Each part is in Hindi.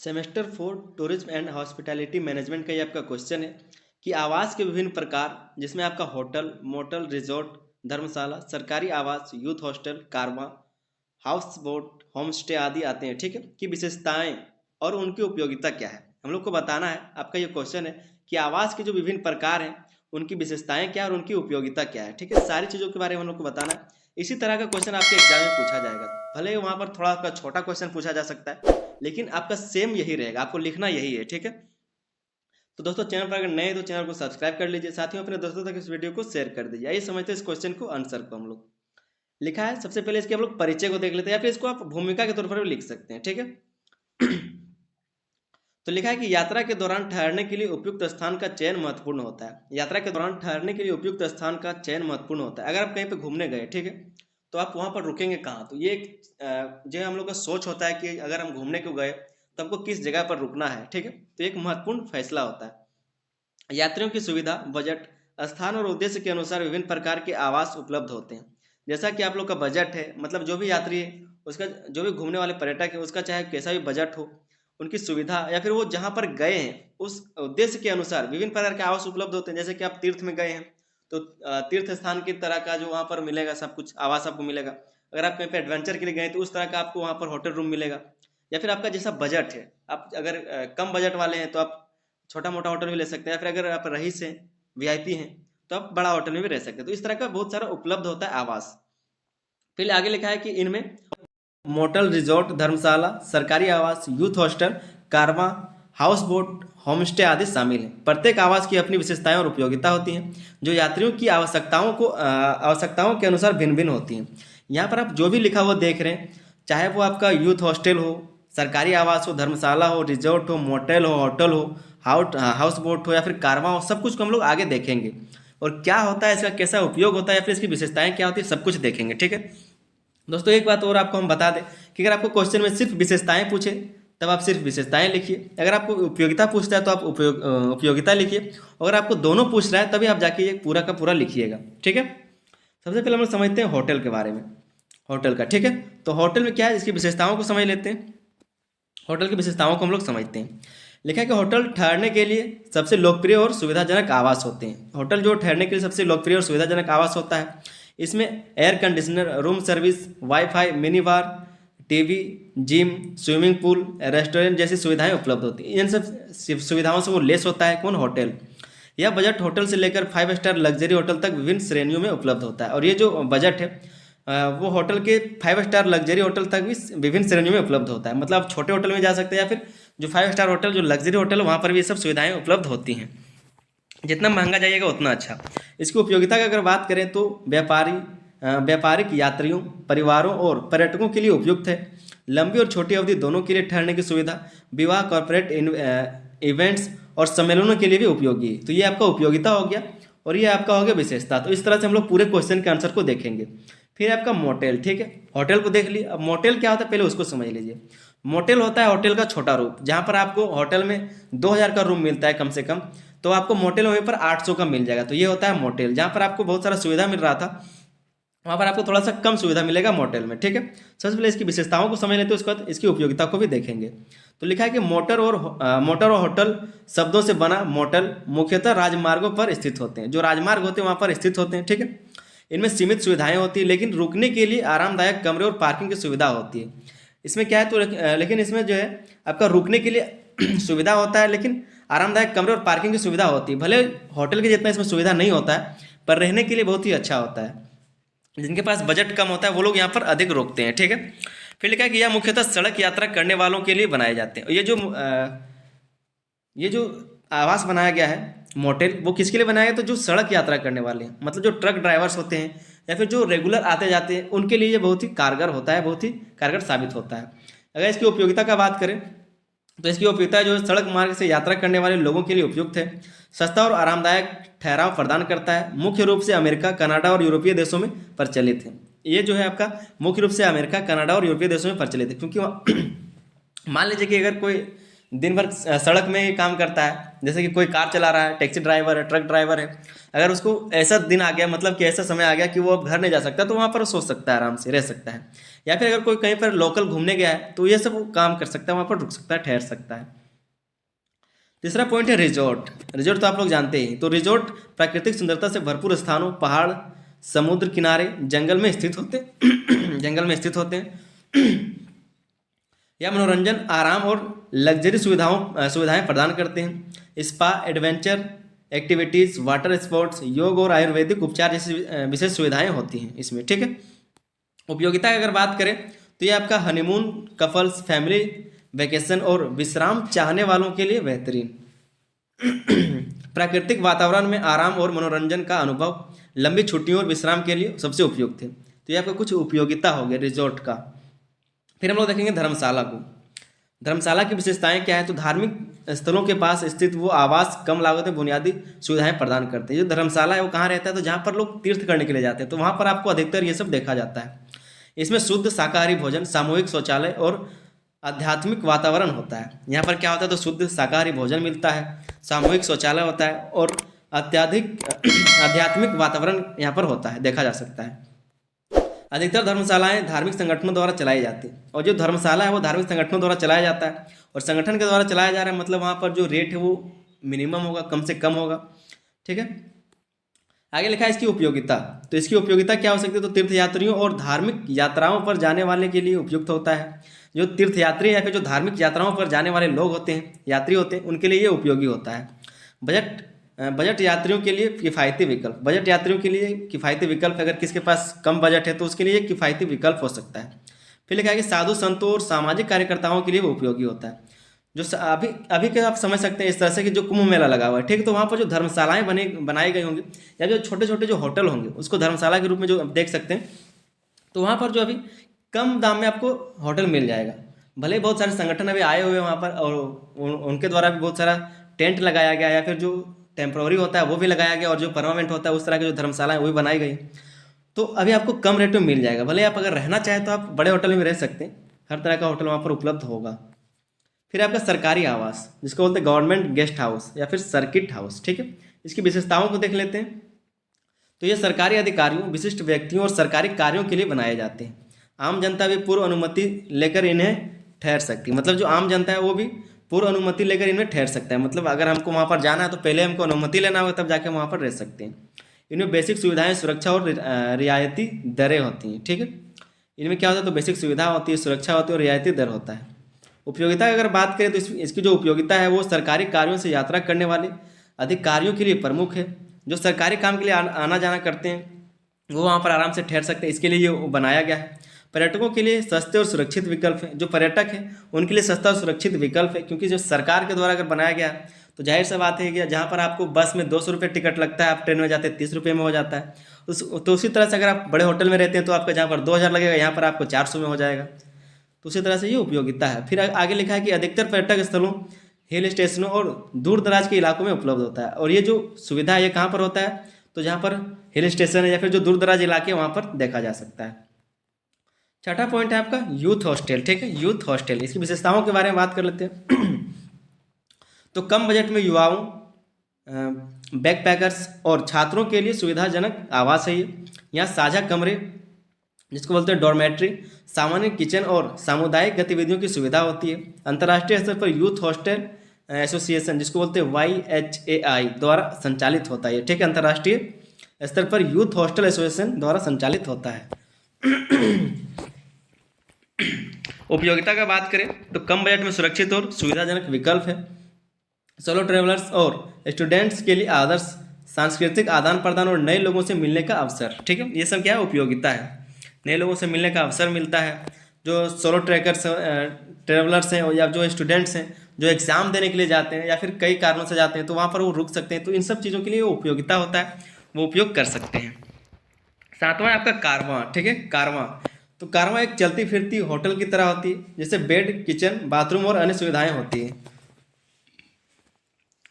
Semester 4 tourism and hospitality management का ये आपका क्वेश्चन है कि आवास के विभिन्न प्रकार जिसमें आपका होटल, मोटल, रिजॉर्ट, धर्मशाला, सरकारी आवास, यूथ हॉस्टल, कारवां, हाउस बोट, होम स्टे आदि आते हैं, ठीक है, की विशेषताएं और उनकी उपयोगिता क्या है। हम लोग को बताना है, आपका ये क्वेश्चन है कि आवास के जो विभिन्न प्रकार हैं उनकी विशेषताएं क्या और उनकी उपयोगिता क्या है, ठीक है। सारी चीज़ों के बारे में हम लोग को बताना है। इसी तरह का क्वेश्चन आपके एग्जाम में पूछा जाएगा, भले ही वहां पर थोड़ा आपका छोटा क्वेश्चन पूछा जा सकता है, लेकिन आपका सेम यही रहेगा, आपको लिखना यही है, ठीक है। तो दोस्तों, चैनल पर अगर नए हैं तो चैनल को सब्सक्राइब कर लीजिए, साथ ही अपने दोस्तों तक इस वीडियो को शेयर कर दीजिए। आइए समझते हैं इस क्वेश्चन को, आंसर को। हम लोग लिखा है, सबसे पहले इसके हम लोग परिचय को देख लेते हैं, या फिर इसको आप भूमिका के तौर पर भी लिख सकते हैं, ठीक है। तो लिखा है कि यात्रा के दौरान ठहरने के लिए उपयुक्त स्थान का चयन महत्वपूर्ण होता है। यात्रा के दौरान ठहरने के लिए उपयुक्त स्थान का चयन महत्वपूर्ण होता है। अगर आप कहीं पे घूमने गए, ठीक है, तो आप वहां पर रुकेंगे कहाँ? तो ये एक जो हम लोग का सोच होता है कि अगर हम घूमने को गए तो हमको किस जगह पर रुकना है, ठीक है। तो एक महत्वपूर्ण फैसला होता है। यात्रियों की सुविधा, बजट, स्थान और उद्देश्य के अनुसार विभिन्न प्रकार के आवास उपलब्ध होते हैं। जैसा कि आप लोग का बजट है, मतलब जो भी यात्री है उसका, जो भी घूमने वाले पर्यटक है उसका चाहे कैसा भी बजट हो, उनकी सुविधा या फिर वो जहाँ पर गए हैं उस उद्देश्य के अनुसार विभिन्न प्रकार के आवास उपलब्ध होते हैं। जैसे कि आप तीर्थ में गए हैं तो तीर्थ स्थान की तरह का जो वहाँ पर मिलेगा सब कुछ आवास आपको मिलेगा। अगर आप कहीं पे एडवेंचर के लिए गए तो उस तरह का आपको वहाँ पर होटल रूम मिलेगा। या फिर आपका जैसा बजट है, आप अगर कम बजट वाले हैं तो आप छोटा मोटा होटल भी ले सकते हैं, या फिर अगर आप रईस हैं, वीआईपी हैं, तो आप बड़ा होटल में भी रह सकते हैं। तो इस तरह का बहुत सारा उपलब्ध होता है आवास। फिर आगे लिखा है कि इनमें मोटल, रिजॉर्ट, धर्मशाला, सरकारी आवास, यूथ हॉस्टल, कारवां, हाउस बोट, होम स्टे आदि शामिल हैं। प्रत्येक आवास की अपनी विशेषताएं और उपयोगिता होती हैं, जो यात्रियों की आवश्यकताओं के अनुसार भिन्न भिन्न होती हैं। यहाँ पर आप जो भी लिखा हुआ देख रहे हैं, चाहे वो आपका यूथ हॉस्टल हो, सरकारी आवास हो, धर्मशाला हो, रिजॉर्ट हो, मोटेल हो, होटल हो, हाउस बोट हो या फिर कारवां हो, सब कुछ को हम लोग आगे देखेंगे। और क्या होता है इसका, कैसा उपयोग होता है, या फिर इसकी विशेषताएं क्या होती है, सब कुछ देखेंगे, ठीक है। दोस्तों, एक बात और आपको हम बता दें कि अगर आपको क्वेश्चन में सिर्फ विशेषताएं पूछे तब आप सिर्फ विशेषताएं लिखिए। अगर आपको उपयोगिता पूछता है तो आप उपयोगिता लिखिए। अगर आपको दोनों पूछ रहा है तभी आप जाके ये पूरा का पूरा लिखिएगा, ठीक है। सबसे पहले हम लोग समझते हैं होटल के बारे में, होटल का, ठीक है। तो होटल में क्या है, इसकी विशेषताओं को समझ लेते हैं। होटल की विशेषताओं को हम लोग समझते हैं। लिखा है कि होटल ठहरने के लिए सबसे लोकप्रिय और सुविधाजनक आवास होते हैं। होटल जो ठहरने के लिए सबसे लोकप्रिय और सुविधाजनक आवास होता है, इसमें air conditioner, room service, wifi, mini bar, TV, gym, swimming pool, restaurant जैसी सुविधाएं उपलब्ध होती हैं। इन सब सुविधाओं से वो लेस होता है कौन? होटल। यह बजट होटल से लेकर 5 स्टार लग्जरी होटल तक विभिन्न श्रेणियों में उपलब्ध होता है। और ये जो बजट है वो होटल के 5 स्टार लग्जरी होटल तक भी विभिन्न श्रेणियों में उपलब्ध होता है। मतलब आप छोटे होटल में जा सकते हैं या फिर जो 5 स्टार होटल, जो लग्जरी होटल है, वहाँ पर भी ये सब सुविधाएं उपलब्ध होती हैं। जितना महंगा जाइएगा उतना अच्छा। इसकी उपयोगिता की अगर बात करें तो व्यापारिक यात्रियों, परिवारों और पर्यटकों के लिए उपयुक्त है। लंबी और छोटी अवधि दोनों के लिए ठहरने की सुविधा, विवाह, कॉर्पोरेट इवेंट्स और सम्मेलनों के लिए भी उपयोगी है। तो ये आपका उपयोगिता हो गया और ये आपका हो गया विशेषता। तो इस तरह से हम लोग पूरे क्वेश्चन के आंसर को देखेंगे। फिर आपका मोटेल, ठीक है, होटल को देख लिया। अब मोटेल क्या होता है पहले उसको समझ लीजिए। मोटेल होता है होटल का छोटा रूप, जहाँ पर आपको होटल में 2000 का रूम मिलता है कम से कम, तो आपको मोटेल वहीं पर 800 का मिल जाएगा। तो ये होता है मोटेल। जहाँ पर आपको बहुत सारा सुविधा मिल रहा था वहाँ पर आपको थोड़ा सा कम सुविधा मिलेगा मोटेल में, ठीक है। सबसे पहले इसकी विशेषताओं को समझ लेते हैं, उसके बाद इसकी उपयोगिता को भी देखेंगे। तो लिखा है कि मोटर और होटल शब्दों से बना मोटल मुख्यतः राजमार्गों पर स्थित होते हैं। जो राजमार्ग होते हैं वहाँ पर स्थित होते हैं, ठीक है। इनमें सीमित सुविधाएं होती है, लेकिन रुकने के लिए आरामदायक कमरे और पार्किंग की सुविधा होती है। इसमें क्या है तो लेकिन इसमें जो है आपका रुकने के लिए सुविधा होता है, लेकिन आरामदायक कमरे और पार्किंग की सुविधा होती है। भले होटल के जितना इसमें सुविधा नहीं होता है, पर रहने के लिए बहुत ही अच्छा होता है। जिनके पास बजट कम होता है वो लोग यहाँ पर अधिक रोकते हैं, ठीक है। फिर लिखा है कि यह मुख्यतः सड़क यात्रा करने वालों के लिए बनाए जाते हैं। ये जो आवास बनाया गया है मोटेल, वो किसके लिए बनाया गया? तो जो सड़क यात्रा करने वाले हैं, मतलब जो ट्रक ड्राइवर्स होते हैं या फिर जो रेगुलर आते जाते हैं, उनके लिए ये बहुत ही कारगर होता है, बहुत ही कारगर साबित होता है। अगर इसकी उपयोगिता का बात करें तो इसकी उपयोगिता जो सड़क मार्ग से यात्रा करने वाले लोगों के लिए उपयुक्त है, सस्ता और आरामदायक ठहराव प्रदान करता है, मुख्य रूप से अमेरिका, कनाडा और यूरोपीय देशों में प्रचलित है। ये जो है आपका मुख्य रूप से अमेरिका, कनाडा और यूरोपीय देशों में प्रचलित है, क्योंकि मान लीजिए कि अगर कोई दिन भर सड़क में ही काम करता है, जैसे कि कोई कार चला रहा है, टैक्सी ड्राइवर है, ट्रक ड्राइवर है, अगर उसको ऐसा दिन आ गया, मतलब कि ऐसा समय आ गया कि वो अब घर नहीं जा सकता, तो वहाँ पर सो सकता है, आराम से रह सकता है। या फिर अगर कोई कहीं पर लोकल घूमने गया है तो ये सब वो काम कर सकता है, वहाँ पर रुक सकता है, ठहर सकता है। तीसरा पॉइंट है रिजॉर्ट। रिजॉर्ट तो आप लोग जानते ही, तो रिजॉर्ट प्राकृतिक सुंदरता से भरपूर स्थानों, पहाड़, समुद्र किनारे, जंगल में स्थित होते जंगल में स्थित होते हैं या मनोरंजन, आराम और लग्जरी सुविधाएं प्रदान करते हैं। Spa, adventure activities, water sports, योग और आयुर्वेदिक उपचार जैसी विशेष सुविधाएं होती हैं इसमें, ठीक है। उपयोगिता की अगर बात करें तो ये आपका हनीमून, कपल्स, फैमिली वेकेशन और विश्राम चाहने वालों के लिए बेहतरीन। प्राकृतिक वातावरण में आराम और मनोरंजन का अनुभव, लंबी छुट्टियों और विश्राम के लिए सबसे उपयुक्त है। तो ये आपका कुछ उपयोगिता हो गया रिजॉर्ट का। फिर हम लोग देखेंगे धर्मशाला को। धर्मशाला की विशेषताएं क्या है, तो धार्मिक स्थलों के पास स्थित वो आवास कम लागत में बुनियादी सुविधाएं प्रदान करते हैं। जो धर्मशाला है वो कहाँ रहता है, तो जहाँ पर लोग तीर्थ करने के लिए जाते हैं, तो वहाँ पर आपको अधिकतर ये सब देखा जाता है। इसमें शुद्ध शाकाहारी भोजन, सामूहिक शौचालय और आध्यात्मिक वातावरण होता है। यहाँ पर क्या होता है, तो शुद्ध शाकाहारी भोजन मिलता है, सामूहिक शौचालय होता है और अत्याधिक आध्यात्मिक वातावरण यहाँ पर होता है, देखा जा सकता है। अधिकतर धर्मशालाएं धार्मिक संगठनों द्वारा चलाई जाती है, और जो धर्मशाला है वो धार्मिक संगठनों द्वारा चलाया जाता है, और संगठन के द्वारा चलाया जा रहा है, मतलब वहाँ पर जो रेट है वो मिनिमम होगा, कम से कम होगा, ठीक है। आगे लिखा है इसकी उपयोगिता। तो इसकी उपयोगिता क्या हो सकती है, तो तीर्थयात्रियों और धार्मिक यात्राओं पर जाने वाले के लिए उपयुक्त होता है। जो तीर्थयात्री या फिर जो धार्मिक यात्राओं पर जाने वाले लोग होते हैं, यात्री होते हैं, उनके लिए ये उपयोगी होता है। बजट यात्रियों के लिए किफ़ायती विकल्प। बजट यात्रियों के लिए किफ़ायती विकल्प, अगर किसके पास कम बजट है तो उसके लिए किफ़ायती विकल्प हो सकता है। फिर लिखा है कि साधु संतों और सामाजिक कार्यकर्ताओं के लिए वो उपयोगी होता है। जो अभी अभी के आप समझ सकते हैं इस तरह से कि जो कुंभ मेला लगा हुआ है, ठीक है, तो वहाँ पर जो धर्मशालाएं बनाई गई होंगी, या जो छोटे छोटे जो होटल होंगे उसको धर्मशाला के रूप में जो आप देख सकते हैं, तो वहाँ पर जो अभी कम दाम में आपको होटल मिल जाएगा। भले ही बहुत सारे संगठन अभी आए हुए हैं वहाँ पर, और उनके द्वारा भी बहुत सारा टेंट लगाया गया, या फिर जो टेम्प्रोरी होता है वो भी लगाया गया, और जो परमानेंट होता है उस तरह की जो धर्मशाला है वो भी बनाई गई। तो अभी आपको कम रेट में मिल जाएगा। भले आप अगर रहना चाहें तो आप बड़े होटल में रह सकते हैं, हर तरह का होटल वहाँ पर उपलब्ध होगा। फिर आपका सरकारी आवास, जिसको बोलते हैं गवर्नमेंट गेस्ट हाउस या फिर सर्किट हाउस, ठीक है। इसकी विशेषताओं को देख लेते हैं। तो ये सरकारी अधिकारियों, विशिष्ट व्यक्तियों और सरकारी कार्यों के लिए बनाए जाते हैं। आम जनता भी पूर्व अनुमति लेकर इन्हें ठहर सकती है। मतलब जो आम जनता है वो भी पूर्व अनुमति लेकर इनमें ठहर सकता है। मतलब अगर हमको वहाँ पर जाना है तो पहले हमको अनुमति लेना होगा, तब जाके वहाँ पर रह सकते हैं। इनमें बेसिक सुविधाएं, सुरक्षा और रियायती दरें होती हैं, ठीक है। इनमें क्या होता है, तो बेसिक सुविधा होती है, सुरक्षा होती है और रियायती दर होता है। उपयोगिता की अगर बात करें तो इसकी जो उपयोगिता है वो सरकारी कार्यों से यात्रा करने वाले अधिकारियों के लिए प्रमुख है। जो सरकारी काम के लिए आना जाना करते हैं वो वहाँ पर आराम से ठहर सकते हैं, इसके लिए ये बनाया गया है। पर्यटकों के लिए सस्ते और सुरक्षित विकल्प है। जो पर्यटक है उनके लिए सस्ता और सुरक्षित विकल्प है, क्योंकि जो सरकार के द्वारा अगर बनाया गया है तो जाहिर सा बात है कि जहाँ पर आपको बस में 200 रुपये टिकट लगता है, आप ट्रेन में जाते हैं 30 रुपये में हो जाता है। तो उसी तरह से अगर आप बड़े होटल में रहते हैं तो आपका जहाँ पर 2000 लगेगा, यहाँ पर आपको 400 में हो जाएगा। तो उसी तरह से ये उपयोगिता है। फिर आगे लिखा है कि अधिकतर पर्यटक स्थलों, हिल स्टेशनों और दूर दराज के इलाकों में उपलब्ध होता है। और ये जो सुविधा है ये कहाँ पर होता है, तो जहाँ पर हिल स्टेशन है या फिर जो दूर दराज इलाके वहाँ पर देखा जा सकता है। छठा पॉइंट है आपका यूथ हॉस्टल, ठीक है। यूथ हॉस्टल, इसकी विशेषताओं के बारे में बात कर लेते हैं। तो कम बजट में युवाओं, बैकपैकर्स और छात्रों के लिए सुविधाजनक आवास है ये। यहाँ साझा कमरे, जिसको बोलते हैं डॉर्मेट्री, सामान्य किचन और सामुदायिक गतिविधियों की सुविधा होती है। अंतर्राष्ट्रीय स्तर पर यूथ हॉस्टल एसोसिएशन, जिसको बोलते हैं YHAI, द्वारा संचालित होता है, ठीक है। अंतर्राष्ट्रीय स्तर पर यूथ हॉस्टल एसोसिएशन द्वारा संचालित होता है। उपयोगिता का बात करें तो कम बजट में सुरक्षित और सुविधाजनक विकल्प है। सोलो ट्रेवलर्स और स्टूडेंट्स के लिए आदर्श सांस्कृतिक आदान प्रदान और नए लोगों से मिलने का अवसर, ठीक है। ये सब क्या है, उपयोगिता है। नए लोगों से मिलने का अवसर मिलता है। जो सोलो ट्रेवलर्स हैं या जो स्टूडेंट्स हैं जो एग्ज़ाम देने के लिए जाते हैं या फिर कई कारणों से जाते हैं तो वहाँ पर वो रुक सकते हैं। तो इन सब चीज़ों के लिए वो उपयोगिता होता है, वो उपयोग कर सकते हैं। सातवां है आपका कारवां, ठीक है। कारवां, तो कारवां एक चलती फिरती होटल की तरह होती है, जिससे बेड, किचन, बाथरूम और अन्य सुविधाएं होती हैं।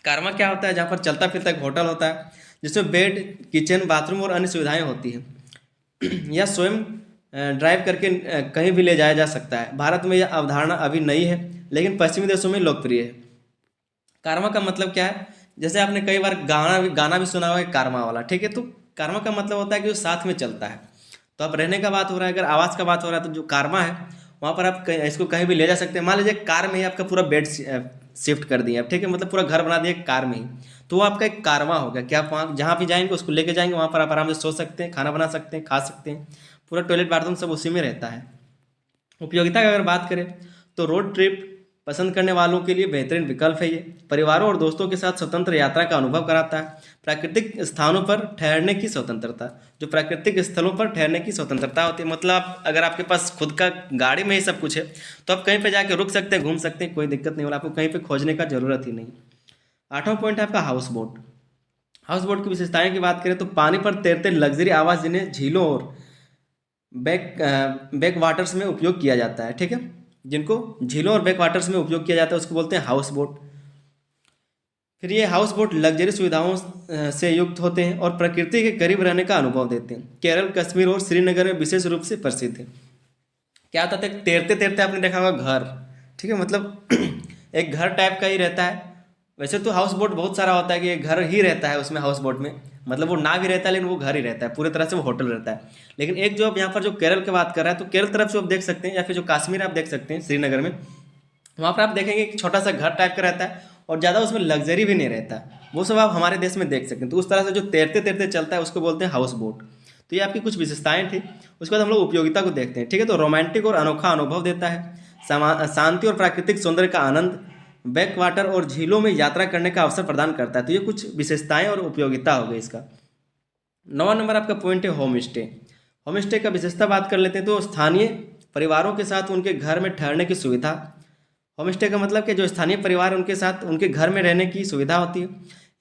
कारवां क्या होता है, जहाँ पर चलता फिरता एक होटल होता है जिसमें बेड, किचन, बाथरूम और अन्य सुविधाएं होती हैं। यह स्वयं ड्राइव करके कहीं भी ले जाया जा सकता है। भारत में यह अवधारणा अभी नई है, लेकिन पश्चिमी देशों में लोकप्रिय है। कारमा का मतलब क्या है? जैसे आपने कई बार गाना भी सुना होगा कारमा वाला, ठीक है। तो कारमा का मतलब होता है कि वो साथ में चलता है। तो आप रहने का बात हो रहा है, अगर आवास का बात हो रहा है, तो जो कारमा है वहाँ पर आप इसको कहीं भी ले जा सकते हैं। मान लीजिए कार में ही आपका पूरा बेड शिफ्ट कर दिए आप, ठीक है, मतलब पूरा घर बना दिए कार में ही, तो वो आपका एक कारमा होगा कि आप वहाँ जहाँ भी जाएंगे उसको लेके जाएंगे, वहाँ पर आप आराम से सो सकते हैं, खाना बना सकते हैं, खा सकते हैं, पूरा टॉयलेट बाथरूम सब उसी में रहता है। उपयोगिता की अगर बात करें तो रोड ट्रिप पसंद करने वालों के लिए बेहतरीन विकल्प है ये। परिवारों और दोस्तों के साथ स्वतंत्र यात्रा का अनुभव कराता है। प्राकृतिक स्थानों पर ठहरने की स्वतंत्रता, जो प्राकृतिक स्थलों पर ठहरने की स्वतंत्रता होती है, मतलब अगर आपके पास खुद का गाड़ी में ही सब कुछ है तो आप कहीं पे जाके रुक सकते हैं, घूम सकते हैं, कोई दिक्कत नहीं होगा, आपको कहीं पे खोजने का जरूरत ही नहीं। 8वां पॉइंट है आपका हाउस बोट। हाउस बोट की विशेषताएं की बात करें तो पानी पर तैरते लग्जरी आवास जिन्हें झीलों और बैक वाटर्स में उपयोग किया जाता है, ठीक है, जिनको झीलों और बैक वाटर्स में उपयोग किया जाता है उसको बोलते हैं हाउस बोट। फिर ये हाउस बोट लग्जरी सुविधाओं से युक्त होते हैं और प्रकृति के करीब रहने का अनुभव देते हैं। केरल, कश्मीर और श्रीनगर में विशेष रूप से प्रसिद्ध है। क्या होता है, तैरते तैरते आपने देखा होगा घर, ठीक है, मतलब एक घर टाइप का ही रहता है। वैसे तो हाउस बोट बहुत सारा होता है कि एक घर ही रहता है उसमें, हाउस बोट में मतलब वो ना भी रहता है लेकिन वो घर ही रहता है, पूरी तरह से वो होटल रहता है। लेकिन एक जो आप यहाँ पर जो केरल की बात कर रहा है, तो केरल तरफ से आप देख सकते हैं, या फिर जो कश्मीर आप देख सकते हैं श्रीनगर में, वहाँ पर आप देखेंगे कि छोटा सा घर टाइप का रहता है और ज़्यादा उसमें लग्जरी भी नहीं रहता। वो सब आप हमारे देश में देख सकते हैं। तो उस तरह से जो तैरते तैरते चलता है उसको बोलते हैं हाउस बोट। तो ये आपकी कुछ विशेषताएं थी। उसके बाद हम लोग उपयोगिता को देखते हैं, ठीक है। तो रोमांटिक और अनोखा अनुभव देता है, शांति और प्राकृतिक सौंदर्य का आनंद, बैक वाटर और झीलों में यात्रा करने का अवसर प्रदान करता है। तो ये कुछ विशेषताएं और उपयोगिता हो गई इसका। 9वां नंबर आपका पॉइंट है होम स्टे। होम स्टे का विशेषता बात कर लेते हैं तो स्थानीय परिवारों के साथ उनके घर में ठहरने की सुविधा। होम स्टे का मतलब कि जो स्थानीय परिवार उनके साथ उनके घर में रहने की सुविधा होती है।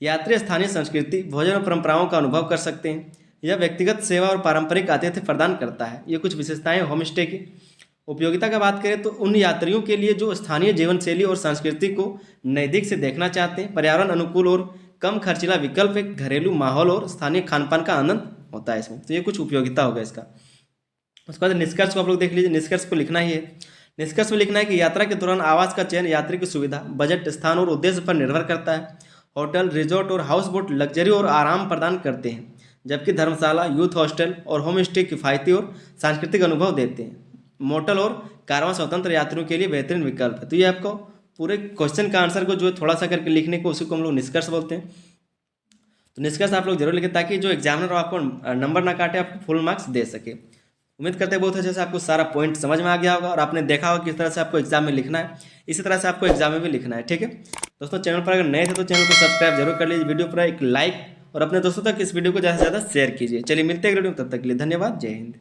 यात्री स्थानीय संस्कृति, भोजन और परंपराओं का अनुभव कर सकते हैं। यह व्यक्तिगत सेवा और पारंपरिक आतिथ्य प्रदान करता है। ये कुछ विशेषताएं होम स्टे की। उपयोगिता का बात करें तो उन यात्रियों के लिए जो स्थानीय जीवन शैली और संस्कृति को नज़दीक से देखना चाहते हैं। पर्यावरण अनुकूल और कम खर्चीला विकल्प, एक घरेलू माहौल और स्थानीय खान पान का आनंद होता है इसमें। तो ये कुछ उपयोगिता होगा इसका। उसके बाद निष्कर्ष को आप लोग देख लीजिए। निष्कर्ष को लिखना ही है। निष्कर्ष में लिखना है कि यात्रा के दौरान आवास का चयन यात्री की सुविधा, बजट, स्थान और उद्देश्य पर निर्भर करता है। होटल, रिजॉर्ट और हाउस बोट लग्जरी और आराम प्रदान करते हैं, जबकि धर्मशाला, यूथ हॉस्टल और होम स्टे किफ़ायती और सांस्कृतिक अनुभव देते हैं। मोटल और कारवां स्वतंत्र यात्रियों के लिए बेहतरीन विकल्प है। तो ये आपको पूरे क्वेश्चन का आंसर को जो थोड़ा सा करके लिखने को, उसी को हम लोग निष्कर्ष बोलते हैं। तो निष्कर्ष आप लोग जरूर लिखें ताकि जो एग्जामिनर आपको नंबर ना काटे, आपको फुल मार्क्स दे सके। उम्मीद करते हैं बहुत अच्छे से आपको सारा पॉइंट समझ में आ गया होगा और आपने देखा होगा किस तरह से आपको एग्जाम में लिखना है। इसी तरह से आपको एग्जाम में भी लिखना है, ठीक है दोस्तों। चैनल पर अगर नए थे तो चैनल को सब्सक्राइब जरूर कर लीजिए, वीडियो पर एक लाइक और अपने दोस्तों तक इस वीडियो को ज़्यादा से ज़्यादा शेयर कीजिए। चलिए मिलते हैं वीडियो, तब तक के लिए धन्यवाद। जय हिंद।